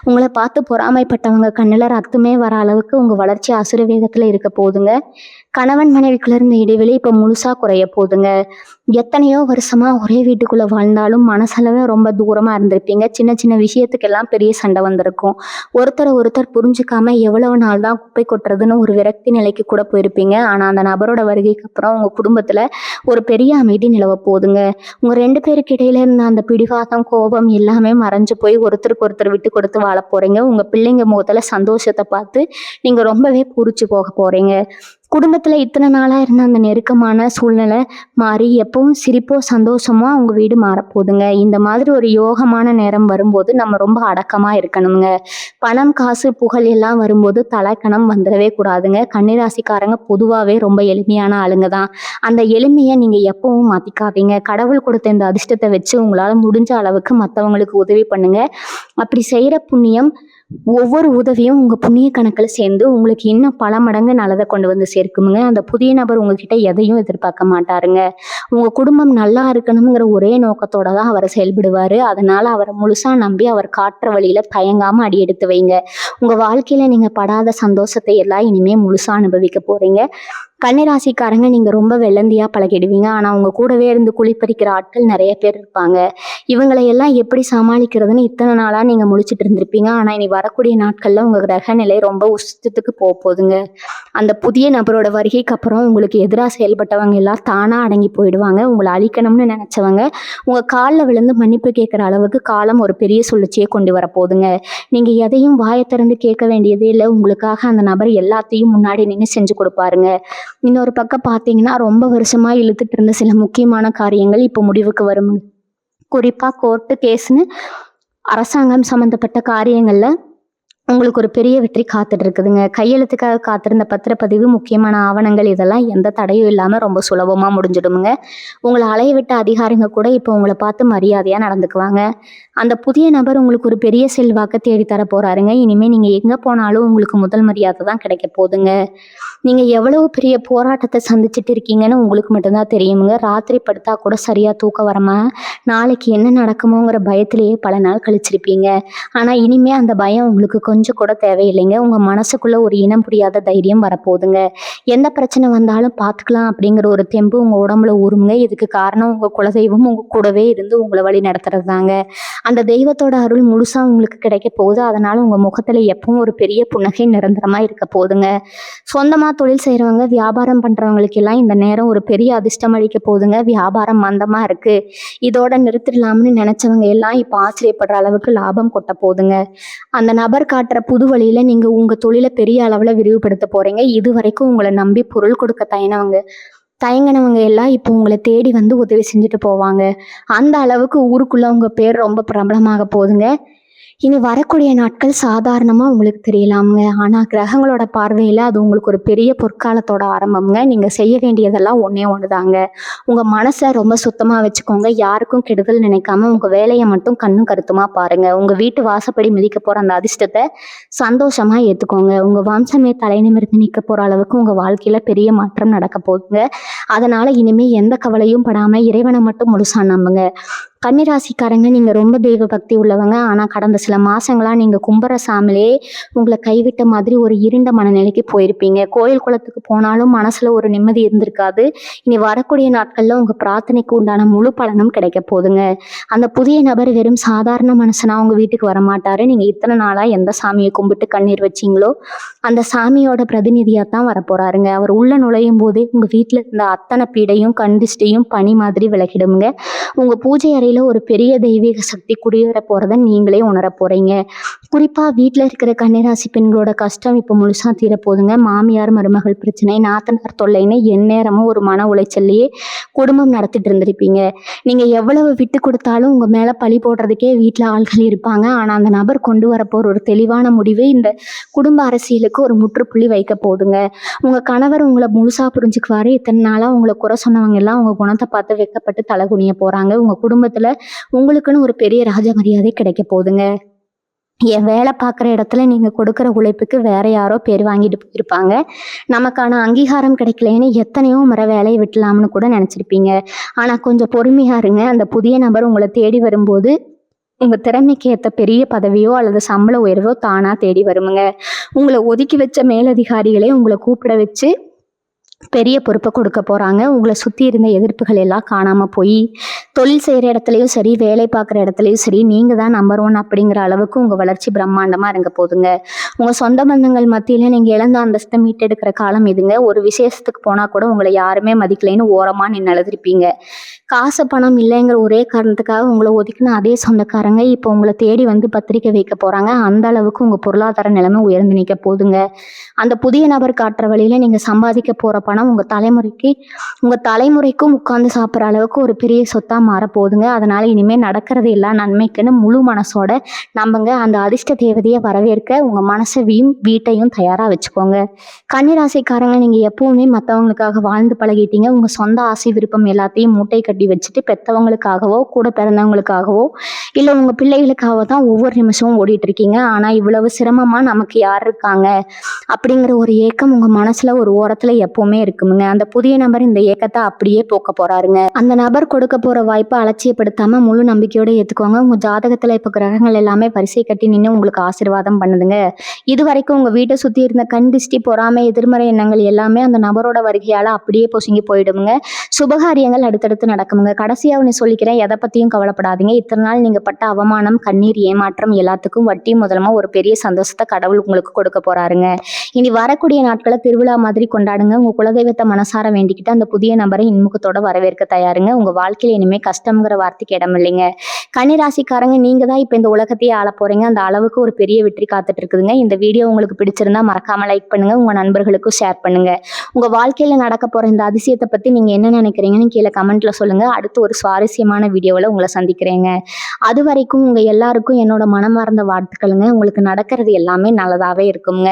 உங்களை பார்த்து பொறாமைப்பட்டவங்க கண்ணுல ரத்தமே வர அளவுக்கு உங்க வளர்ச்சி அசுர வேகத்துல இருக்க போகுதுங்க. கணவன் மனைவிக்குள்ள இருந்த இடைவெளி இப்ப முழுசா குறைய போகுதுங்க. எத்தனையோ வருஷமா ஒரே வீட்டுக்குள்ள வாழ்ந்தாலும் மனசளவு ரொம்ப தூரமா இருந்திருப்பீங்க. சின்ன சின்ன விஷயத்துக்கெல்லாம் பெரிய சண்டை வந்திருக்கும். ஒருத்தர் புரிஞ்சுக்காம எவ்வளவு நாள் தான் குப்பை கொட்டுறதுன்னு ஒரு விரக்தி நிலைக்கு கூட போயிருப்பீங்க. ஆனா அந்த நபரோட வருகைக்கு அப்புறம் உங்க குடும்பத்துல ஒரு பெரிய அமைதி நிலவ போகுதுங்க. உங்க 2 பேருக்கு இடையில இருந்த அந்த பிடிவாதம், கோபம் எல்லாமே மறைஞ்சு போய் ஒருத்தருக்கு ஒருத்தர் விட்டு கொடுத்து வாழ போறீங்க. உங்க பிள்ளைங்க முகத்துல சந்தோஷத்தை பார்த்து நீங்க ரொம்பவே பூரிச்சு போக போறீங்க. குடும்பத்துல இத்தனை நாளா இருந்த அந்த நெருக்கமான சூழ்நிலை மாறி எப்பவும் சிரிப்போ சந்தோஷமோ உங்க வீடு மாறப்போகுதுங்க. இந்த மாதிரி ஒரு யோகமான நேரம் வரும்போது நம்ம ரொம்ப அடக்கமா இருக்கணுங்க. பணம், காசு, புகழ் எல்லாம் வரும்போது தலைக்கணம் வந்துடவே கூடாதுங்க. கன்னிராசிக்காரங்க பொதுவாகவே ரொம்ப எளிமையான ஆளுங்க தான். அந்த எளிமையை நீங்க எப்பவும் மாத்திக்காதீங்க. கடவுள் கொடுத்த இந்த அதிர்ஷ்டத்தை வச்சு உங்களால முடிஞ்ச அளவுக்கு மற்றவங்களுக்கு உதவி பண்ணுங்க. அப்படி செய்யற புண்ணியம், ஒவ்வொரு உதவியும் உங்க புண்ணிய கணக்குல சேர்ந்து உங்களுக்கு இன்னும் பல மடங்கு நல்லதை கொண்டு வந்து சேர்க்குமுங்க. அந்த புதிய நபர் உங்ககிட்ட எதையும் எதிர்பார்க்க மாட்டாருங்க. உங்க குடும்பம் நல்லா இருக்கணுங்கிற ஒரே நோக்கத்தோட தான் அவர் செயல்படுவாரு. அதனால அவரை முழுசா நம்பி அவர் காட்டுற வழியில தயங்காம அடி எடுத்து வைங்க. உங்க வாழ்க்கையில நீங்க படாத சந்தோஷத்தை எல்லாம் இனிமே முழுசா அனுபவிக்க போறீங்க. கன்னிராசிக்காரங்க நீங்க ரொம்ப வெள்ளந்தியா பழகிடுவீங்க. ஆனா உங்க கூடவே இருந்து குளிப்பறிக்கிற ஆட்கள் நிறைய பேர் இருப்பாங்க. இவங்களை எல்லாம் எப்படி சமாளிக்கிறதுன்னு இத்தனை நாளா நீங்க முழிச்சிட்டு இருந்திருப்பீங்க. ஆனா இனி வரக்கூடிய நாட்கள்ல உங்க கிரக நிலை ரொம்ப உச்சத்துக்கு போகுதுங்க. அந்த புதிய நபரோட வருகைக்கு அப்புறம் உங்களுக்கு எதிராக செயல்பட்டவங்க எல்லாம் தானா அடங்கி போயிடுவாங்க. உங்களை அழிக்கணும்னு நினைச்சவங்க உங்க காலில் விழுந்து மன்னிப்பு கேட்குற அளவுக்கு காலம் ஒரு பெரிய சுழற்சியை கொண்டு வர போகுதுங்க. நீங்க எதையும் வாயை திறந்து கேட்க வேண்டியதே இல்லை. உங்களுக்காக அந்த நபர் எல்லாத்தையும் முன்னாடி நின்று செஞ்சு கொடுப்பாருங்க. இன்னொரு பக்கம் பார்த்தீங்கன்னா ரொம்ப வருஷமா இழுத்துட்டு இருந்த சில முக்கியமான காரியங்கள் இப்போ முடிவுக்கு வரும். குறிப்பா கோர்ட்டு கேஸ்ன்னு அரசாங்கம் சம்பந்தப்பட்ட காரியங்கள்ல உங்களுக்கு ஒரு பெரிய வெற்றி காத்துட்டு இருக்குதுங்க. கையெழுத்துக்காக காத்திருந்த பத்திரப்பதிவு, முக்கியமான ஆவணங்கள் இதெல்லாம் எந்த தடையும் இல்லாம ரொம்ப சுலபமா முடிஞ்சிடுமுங்க. உங்களை அலைய விட்ட அதிகாரிங்க கூட இப்போ உங்களை பார்த்து மரியாதையா நடந்துக்குவாங்க. அந்த புதிய நபர் உங்களுக்கு ஒரு பெரிய செல்வாக்க தேடி தர போறாருங்க. இனிமே நீங்க எங்க போனாலும் உங்களுக்கு முதல் மரியாதை தான் கிடைக்க போகுதுங்க. நீங்க எவ்வளவு பெரிய போராட்டத்தை சந்திச்சுட்டு இருக்கீங்கன்னு உங்களுக்கு மட்டும்தான் தெரியுமுங்க. ராத்திரி படுத்தா கூட சரியா தூக்கம் வரமா நாளைக்கு என்ன நடக்குமோங்கிற பயத்திலேயே பல நாள் கழிச்சிருப்பீங்க. ஆனா இனிமே அந்த பயம் உங்களுக்கு கொஞ்சம் கூட தேவையில்லைங்க. உங்க மனசுக்குள்ள ஒரு இனம் புரியாத தைரியம் வரப்போகுதுங்க. எந்த பிரச்சனை வந்தாலும் பார்த்துக்கலாம் அப்படிங்கிற ஒரு தெம்பு உங்க உடம்புல ஊறுமுங்க. இதுக்கு காரணம் உங்க குலதெய்வம் உங்க கூடவே இருந்து உங்களை வழி நடத்துறது தாங்க. அந்த தெய்வத்தோட அருள் முழுசா உங்களுக்கு கிடைக்க போகுது. அதனால உங்க முகத்துல எப்பவும் ஒரு பெரிய புன்னகை நிரந்தரமா இருக்க போகுதுங்க. சொந்தமா தொழில் செய்யறவங்க, வியாபாரம் பண்றவங்களுக்கு எல்லாம் இந்த நேரம் ஒரு பெரிய அதிர்ஷ்டம் அளிக்க போகுதுங்க. வியாபாரம் மந்தமா இருக்கு, இதோட நிறுத்திடலாம்னு நினைச்சவங்க எல்லாம் இப்ப ஆச்சரியப்படுற அளவுக்கு லாபம் கொட்ட போகுதுங்க. அந்த நபர் காட்டுற புது வழியில நீங்க உங்க தொழிலை பெரிய அளவுல விரிவுபடுத்த போறீங்க. இது வரைக்கும் உங்களை நம்பி பொருள் கொடுக்க தயங்கினவங்க எல்லாம் இப்போ உங்களை தேடி வந்து உதவி செஞ்சுட்டு போவாங்க. அந்த அளவுக்கு ஊருக்குள்ள உங்க பேர் ரொம்ப பிரபலமாக போகுதுங்க. இனி வரக்கூடிய நாட்கள் சாதாரணமா உங்களுக்கு தெரியலாமுங்க. ஆனா கிரகங்களோட பார்வையில அது உங்களுக்கு ஒரு பெரிய பொற்காலத்தோட ஆரம்பம்ங்க. நீங்க செய்ய வேண்டியதெல்லாம் ஒண்ணே ஒண்ணுதாங்க. உங்க மனசை ரொம்ப சுத்தமா வச்சுக்கோங்க. யாருக்கும் கெடுதல் நினைக்காம உங்க வேலையை மட்டும் கண்ணும் கருத்துமா பாருங்க. உங்க வீட்டு வாசப்படி மிதிக்க போற அந்த அதிர்ஷ்டத்தை சந்தோஷமா ஏத்துக்கோங்க. உங்க வம்சமே தலை நிமிர்ந்து நிக்க போற அளவுக்கு உங்க வாழ்க்கையில பெரிய மாற்றம் நடக்க போகுதுங்க. அதனால இனிமே எந்த கவலையும் படாம இறைவனை மட்டும் முழுசா நம்புங்க. கன்னிராசிக்காரங்க நீங்கள் ரொம்ப தெய்வ பக்தி உள்ளவங்க. ஆனால் கடந்த சில மாதங்களாக நீங்கள் கும்புற சாமிலே உங்களை கைவிட்ட மாதிரி ஒரு இருண்ட மனநிலைக்கு போயிருப்பீங்க. கோயில் குளத்துக்கு போனாலும் மனசில் ஒரு நிம்மதி இருந்திருக்காது. இனி வரக்கூடிய நாட்களில் உங்கள் பிரார்த்தனைக்கு உண்டான முழு பலனும் கிடைக்க போகுதுங்க. அந்த புதிய நபர் வெறும் சாதாரண மனுஷனா உங்கள் வீட்டுக்கு வரமாட்டார். நீங்கள் இத்தனை நாளாக எந்த சாமியை கும்பிட்டு கண்ணீர் வச்சிங்களோ அந்த சாமியோட பிரதிநிதியாக தான் வரப்போகிறாருங்க. அவர் உள்ள நுழையும் போதே உங்கள் வீட்டில் இருந்த அத்தனை பீடையும் கண்டிஷ்டையும் பனி மாதிரி விலகிடுங்க. உங்கள் பூஜை அறையில் ஒரு பெரிய தெய்வீக சக்தி குடியேற போகிறத நீங்களே உணர போகிறீங்க. குறிப்பாக வீட்டில் இருக்கிற கன்னிராசி பெண்களோட கஷ்டம் இப்போ முழுசாக தீரப்போகுதுங்க. மாமியார் மருமகள் பிரச்சனை, நாத்தனார் தொல்லைன்னு எந்நேரமும் ஒரு மன உளைச்சல்லையே குடும்பம் நடத்திட்டு இருந்திருப்பீங்க. நீங்கள் எவ்வளவு விட்டு கொடுத்தாலும் உங்கள் மேலே பழி போடுறதுக்கே வீட்டில் ஆள்கள் இருப்பாங்க. ஆனால் அந்த நபர் கொண்டு வரப்போகிற ஒரு தெளிவான முடிவு இந்த குடும்ப அரசியலுக்கு ஒரு முற்றுப்புள்ளி வைக்க போகுதுங்க. உங்கள் கணவர் உங்களை முழுசாக புரிஞ்சுக்குவாரு. இத்தனை நாளாக உங்களை குறை சொன்னவங்க எல்லாம் உங்கள் குணத்தை பார்த்து வெக்கப்பட்டு தலகுனிய போகிறாங்க. உங்கள் குடும்பத்தில் உங்களுக்குன்னு ஒரு பெரிய ராஜ மரியாதை கிடைக்க போகுதுங்க. என் வேலை பார்க்குற இடத்துல நீங்கள் கொடுக்குற உழைப்புக்கு வேற யாரோ பேர் வாங்கிட்டு போயிருப்பாங்க. நமக்கான அங்கீகாரம் கிடைக்கலன்னு எத்தனையோ முறை வேலையை விட்டலாம்னு கூட நினச்சிருப்பீங்க. ஆனால் கொஞ்சம் பொறுமையாக இருங்க. அந்த புதிய நபர் உங்களை தேடி வரும்போது உங்கள் திறமைக்கு ஏற்ற பெரிய பதவியோ அல்லது சம்பள உயர்வோ தானாக தேடி வருமுங்க. உங்களை ஒதுக்கி வச்ச மேலதிகாரிகளே உங்களை கூப்பிட வச்சு பெரிய பொறுப்பை கொடுக்க போகிறாங்க. உங்களை சுற்றி இருந்த எதிர்ப்புகள் எல்லாம் காணாமல் போய் தொழில் செய்கிற இடத்துலையும் சரி, வேலை பார்க்குற இடத்துலையும் சரி, நீங்கள் தான் நம்பர் 1 அப்படிங்கிற அளவுக்கு உங்கள் வளர்ச்சி பிரம்மாண்டமாக இருங்க போதுங்க. உங்கள் சொந்த பந்தங்கள் மத்தியில் நீங்கள் இழந்த அந்தஸ்தை மீட்டெடுக்கிற காலம் இதுங்க. ஒரு விசேஷத்துக்கு போனால் கூட உங்களை யாருமே மதிக்கலைன்னு ஓரமாக நின்று அழுதுருப்பீங்க. காசு பணம் இல்லைங்கிற ஒரே காரணத்துக்காக உங்களை ஒதுக்கின அதே சொந்தக்காரங்க இப்போ உங்களை தேடி வந்து பத்திரிக்கை வைக்க போகிறாங்க. அந்த அளவுக்கு உங்கள் பொருளாதார நிலைமை உயர்ந்து நிற்க போதுங்க. அந்த புதிய நபர் காட்டுற வழியில் நீங்கள் சம்பாதிக்க போகிற பணம் உங்கள் தலைமுறைக்கும் உட்காந்து சாப்பிட்ற அளவுக்கு ஒரு பெரிய சொத்தாக மாறப்போகுதுங்க. அதனால் இனிமேல் நடக்கிறது எல்லாம் நன்மைக்குன்னு முழு மனசோட நம்புங்க. அந்த அதிர்ஷ்ட தேவதையை வரவேற்க உங்கள் மனசையும் வீட்டையும் தயாராக வச்சுக்கோங்க. கன்னிராசிக்காரங்க, நீங்கள் எப்பவுமே மற்றவங்களுக்காக வாழ்ந்து பழகிட்டீங்க. உங்கள் சொந்த ஆசை விருப்பம் எல்லாத்தையும் மூட்டை கட்டி வச்சுட்டு பெற்றவங்களுக்காகவோ கூட பிறந்தவங்களுக்காகவோ இல்லை உங்கள் பிள்ளைகளுக்காக தான் ஒவ்வொரு நிமிஷமும் ஓடிட்டு இருக்கீங்க. ஆனால் இவ்வளவு சிரமமாக நமக்கு யார் இருக்காங்க அப்படிங்கிற ஒரு ஏக்கம் உங்கள் மனசில் ஒரு ஓரத்தில் எப்போவுமே இருக்குமுங்க. அந்த புதிய நபர் இந்த ஏக்கத்தை அப்படியே போக்க போகிறாருங்க. அந்த நபர் கொடுக்க போகிற வாய்ப்பை அலட்சியப்படுத்தாமல் முழு நம்பிக்கையோடு ஏற்றுக்கோங்க. உங்கள் ஜாதகத்தில் இப்போ கிரகங்கள் எல்லாமே வரிசை கட்டி நின்று உங்களுக்கு ஆசீர்வாதம் பண்ணுதுங்க. இது வரைக்கும் உங்கள் வீட்டை சுற்றி இருந்த கண் திஷ்டி, பொறாமை, எதிர்மறை எண்ணங்கள் எல்லாமே அந்த நபரோட வருகையால் அப்படியே பொசுங்கி போயிடுமுங்க. சுபகாரியங்கள் அடுத்தடுத்து நடக்குமுங்க. கடைசியாக ஒன்று சொல்லிக்கிறேன், எதை பற்றியும் கவலைப்படாதீங்க. இத்தனை நாள் நீங்கள் பட்ட அவமானம், கண்ணீர், ஏமாற்றம் எல்லாத்துக்கும் வட்டி முதலமாக ஒரு பெரிய சந்தோஷத்தை கடவுள் உங்களுக்கு கொடுக்க போகிறாருங்க. இனி வரக்கூடிய நாட்களை திருவிழா மாதிரி கொண்டாடுங்க. உங்கள் குலதெய்வத்தை மனசார வேண்டிக்கிட்டு அந்த புதிய நபரை இன்முகத்தோட வரவேற்க தயாருங்க. உங்கள் வாழ்க்கையில் இனிமேல் கஷ்டங்கிற வார்த்தைக்கு இடம் இல்லைங்க. கன்னிராசிக்காரங்க, நீங்கள் தான் இப்போ இந்த உலகத்தையே ஆள போகிறீங்க. அந்த அளவுக்கு ஒரு பெரிய வெற்றி காத்துட்டு இருக்குதுங்க. இந்த வீடியோ உங்களுக்கு பிடிச்சிருந்தா மறக்காமல் லைக் பண்ணுங்கள். உங்கள் நண்பர்களுக்கும் ஷேர் பண்ணுங்கள். உங்கள் வாழ்க்கையில் நடக்க போகிற இந்த அதிசயத்தை பற்றி நீங்கள் என்ன நினைக்கிறீங்கன்னு கீழே கமெண்ட்டில் சொல்லுங்கள். அடுத்து ஒரு சுவாரஸ்யமான வீடியோவில் உங்களை சந்திக்கிறேங்க. அது வரைக்கும் உங்கள் எல்லாருக்கும் என்னோட மனமார்ந்த வாழ்த்துக்களுங்க. உங்களுக்கு நடக்கிறது எல்லாமே நல்லதாகவே இருக்குங்க.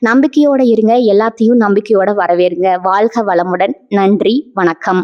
நம்பிக்கையோடு இருங்க. எல்லாத்தையும் நம்பிக்கையோட வரவேறுங்க. வாழ்க வளமுடன். நன்றி, வணக்கம்.